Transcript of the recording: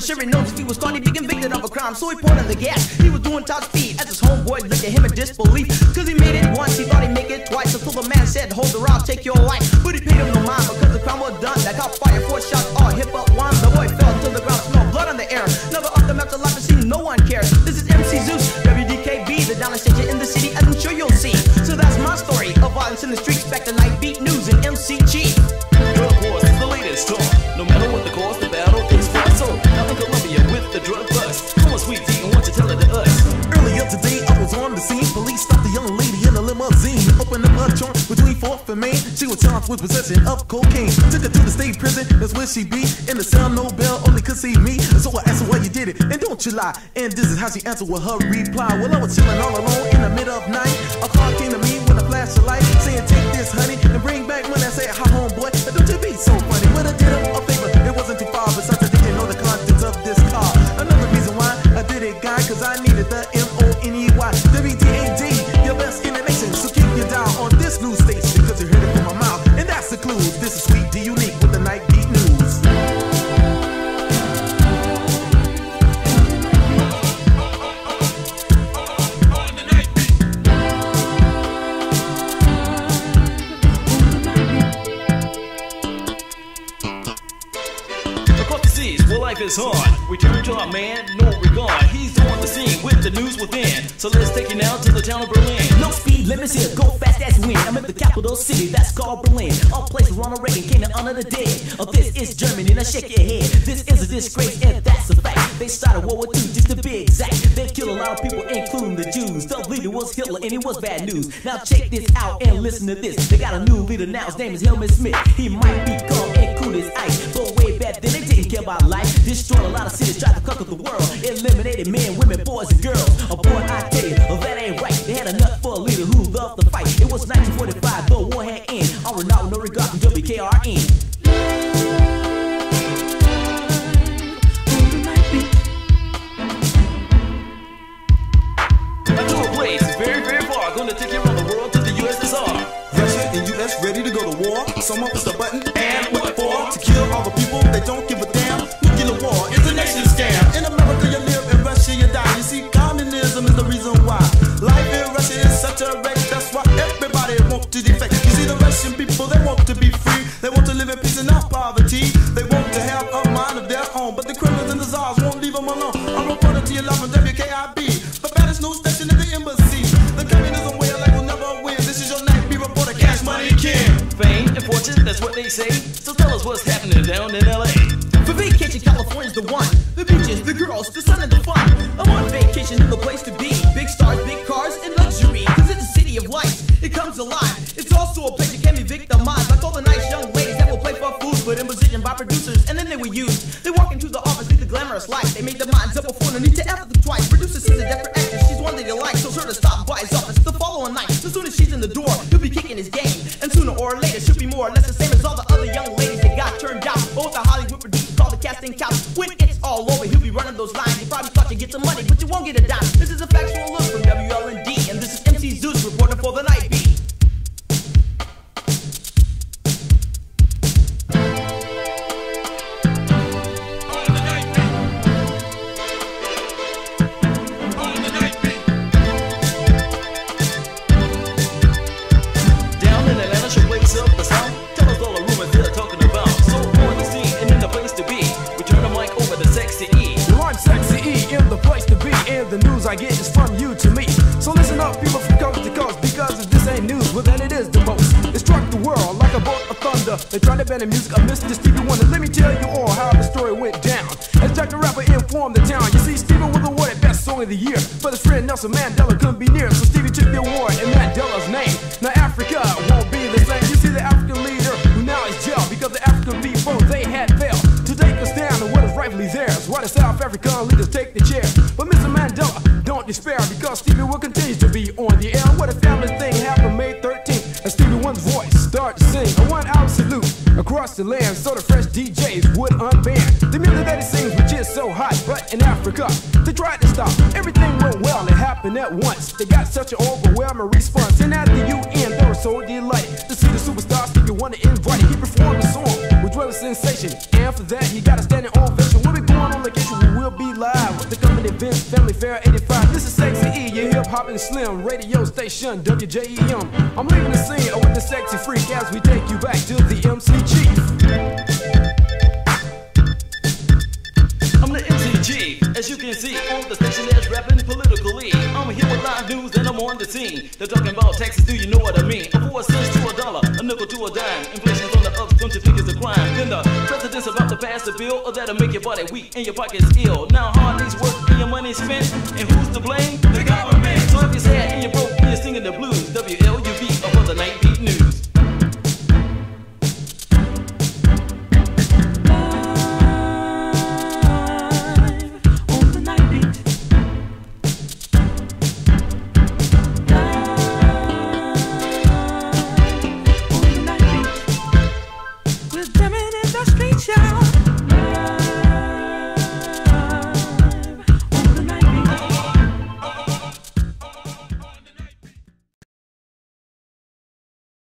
Sherry knows if he was starting to be convicted of a crime, so he poured on the gas. He was doing top speed as his homeboy looked at him in disbelief. Cause he made it once, he thought he'd make it twice, until the man said, hold her, I'll take your life. But he paid him no mind because the crime was done. That cop fired 4 shots, all hip up one. The boy fell to the ground, smelled blood on the air. Never up them after life, and see no one cares. This is MC Zeus, WDKB, the downest station in the city, as I'm sure you'll see. So that's my story of violence in the streets. Back to night beat news and MC Chief. Drug wars is the latest talk. No matter what the cause, the battle is fought. So now in Colombia with the drug bust. Come on, sweet tea, and why don't you tell it to us? Earlier today, I was on the scene. Police stopped a young lady in a limousine. Opened up her trunk between 4th and Main. She was charged with possession of cocaine. Took her to the state prison, that's where she be. In the cell, no bell, only could see me. And so I asked her why you did it, and don't you lie. And this is how she answered with her reply. Well, I was chilling all alone in the middle of night. A car came to me with a flash of light, saying, take this, honey, and bring back money. I said, hi, homeboy, don't you be so funny. But I did him a favor, it wasn't too far. Besides, I didn't know the contents of this car. Another reason why I did it, guy, cause I needed the M-O-N-E-Y. WDAD, your best in the nation. So keep your dial on this news station, cause you heard it from my mouth. And that's the clue. This is Sweet D Unique with the Night Beat News. Life is hard. We turn to our man, no regard. He's on the scene with the news within. So let's take you now to the town of Berlin. No speed limits here, go fast as wind. I'm in the capital city, that's called Berlin. A place where Ronald Reagan came to honor the dead. This is Germany, now shake your head. This is a disgrace, and that's a fact. They started World War II, just to be exact. They killed a lot of people, including the Jews. The leader was Hitler, and he was bad news. Now check this out and listen to this. They got a new leader now, his name is Helmut Smith. He might be calm and cool as ice, but way back then they didn't care about life. Destroyed a lot of cities, tried to conquer the world. Eliminated men, women, boys, and girls. Oh boy, I tell you, that ain't right. They had a nut for a leader who loved to fight. It was 1945, the war had ended. All renowned, no regard from WKRN. I know a place very, very far. Gonna take you around the world to the USSR. Russia and US ready to go to war. Someone push the button, and what for? To kill all the people, they don't give a damn. Nuclear war is a nation scam. In America you live, in Russia you die. You see, communism is the reason why. Life in Russia is such a wreck. That's why everybody wants to defect. You see, the Russian people, they want to be free. They want to live in peace and not poverty. They want to have a mind of their own. But the criminals and the czars won't leave them alone. I'm reporting to you live on WKIB, the baddest news station in the embassy. The communism way of life will never win. This is your night, be reporter, Cash Money King. Fame and fortune, that's what they say. So tell us what's happening down in LA. For vacation, California's the one. The beaches, the girls, the sun and the fun. I'm on vacation in the place to be. Big stars, big cars, and luxury. Cause it's a city of lights, it comes alive. It's also a place you can be victimized. Like all the nice young ladies that will play for food, put in position by producers, and then they were used. They walk into the office, lead the glamorous life. They made their minds up before, no need to ever think twice. Producer sees a desperate actress, she's one that you like. So sure to stop by his office the following night. As soon as she's in the door, he'll be kicking his game. And sooner or later, she'll be more or less the same as all the other young ladies that got turned out. Both the Hollywood producers call the casting couch. When it's all over, he'll be running those lines. You probably thought you'd get some money, but you won't get a dime. This is a factual look from WLND, and this is MC Zeus reporting for the Night Beat. The news I get is from you to me. So listen up, people from coast to coast, because if this ain't news, well then it is the most. It struck the world like a bolt of thunder. America. They tried to ban the music of Mr. Stevie Wonder. Let me tell you all how the story went down. As Jack the Rapper informed the town, you see, Stevie was awarded Best Song of the Year, but his friend Nelson Mandela couldn't be near, so Stevie took the award in Mandela's name. Now Africa won't be the same. You see, the African leader who now is jailed because the African people, they had failed to take a stand on what is rightfully theirs, while the South African leaders take the chair. But Mr. Mandela, don't despair, because Stevie will continue to be on the air. What a family thing happened May 13th, as Stevie Wonder's voice started to sing a 1 hour salute across the land, so the fresh DJs would unban the music that he sings, which is so hot. But in Africa, they tried to stop. Everything went well, it happened at once. They got such an overwhelming response, and at the UN, they were so delighted to see the superstar Stevie Wonder invited. He performed the song, which was a sensation, and for that, he got a standing ovation. We'll be going on location, we will be live with the coming events, Family Fair 85. This is Sexy E, your hip-hop and slim radio station, WJEM. I'm leaving the scene with the sexy freak as we take you back to the MC Chief. I'm the MCG, as you can see on the station that's rapping politically. I'm here with live news and I'm on the scene. They're talking about taxes, do you know what I mean? A 4 cents to a dollar, a nickel to a dime. Inflation's on the up, don't you think it's a crime? Then the president's about to pass a bill that'll make your body weak and your pockets ill. Now hard days work and your money's spent, and who's to blame?